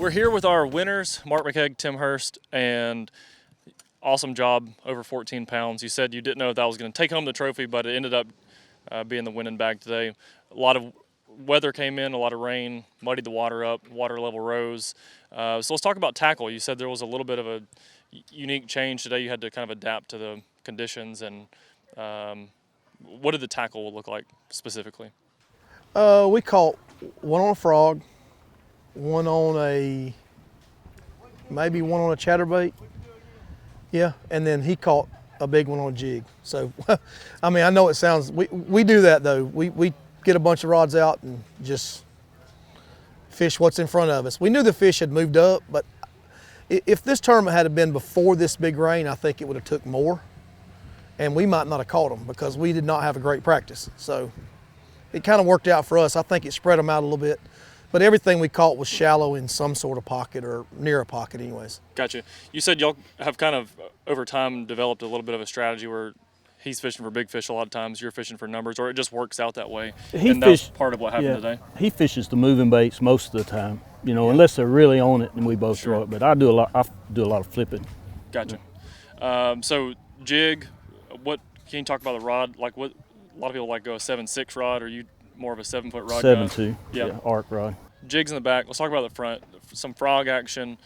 We're here with our winners, Mark McKeag, Tim Hurst, and awesome job, over 14 pounds. You said you didn't know if that was going to take home the trophy, but it ended up being the winning bag today. A lot of weather came in, a lot of rain, muddied the water up, water level rose. So let's talk about tackle. You said there was a little bit of a unique change today. You had to kind of adapt to the conditions, and what did the tackle look like specifically? We caught one on a frog, one on a, maybe one on a chatterbait. Yeah, and then he caught a big one on a jig. So, I mean, I know it sounds, we do that though. We get a bunch of rods out and just fish what's in front of us. We knew the fish had moved up, but if this tournament had been before this big rain, I think it would have took more. And we might not have caught them because we did not have a great practice. So it kind of worked out for us. I think it spread them out a little bit. But everything we caught was shallow in some sort of pocket or near a pocket anyways. Gotcha. You said y'all have kind of, over time, developed a little bit of a strategy where he's fishing for big fish a lot of times, you're fishing for numbers, or it just works out that way. That's part of what happened today. He fishes the moving baits most of the time, you know, unless they're really on it and we both throw it. But I do a lot of flipping. Gotcha. So jig, what can you talk about the rod? Like, what a lot of people like go a 7.6 rod, or you more of a 7-foot rod? 7.2. Yeah, arc rod. Jigs in the back. Let's talk about the front. Some frog action.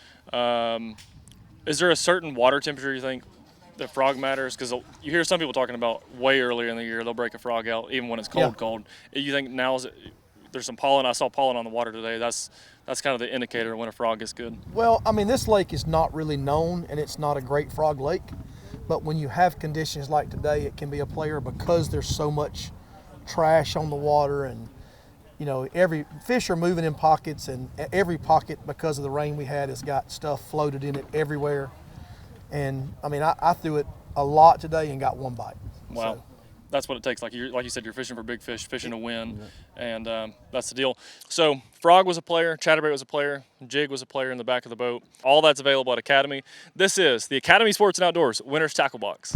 Is there a certain water temperature you think that frog matters? Because you hear some people talking about way earlier in the year they'll break a frog out even when it's cold. Cold. You think now there's some pollen? I saw pollen on the water today. That's kind of the indicator when a frog is good. Well, I mean, this lake is not really known and it's not a great frog lake. But when you have conditions like today, it can be a player because there's so much trash on the water, and you know, every fish are moving in pockets, and every pocket, because of the rain we had, has got stuff floated in it everywhere. And I mean, I threw it a lot today and got one bite. Wow. So that's what it takes. Like you said, you're fishing for big fish, fishing to win, and that's the deal. So frog was a player, chatterbait was a player, jig was a player in the back of the boat. All that's available at Academy. This is the Academy Sports and Outdoors Winners Tackle Box.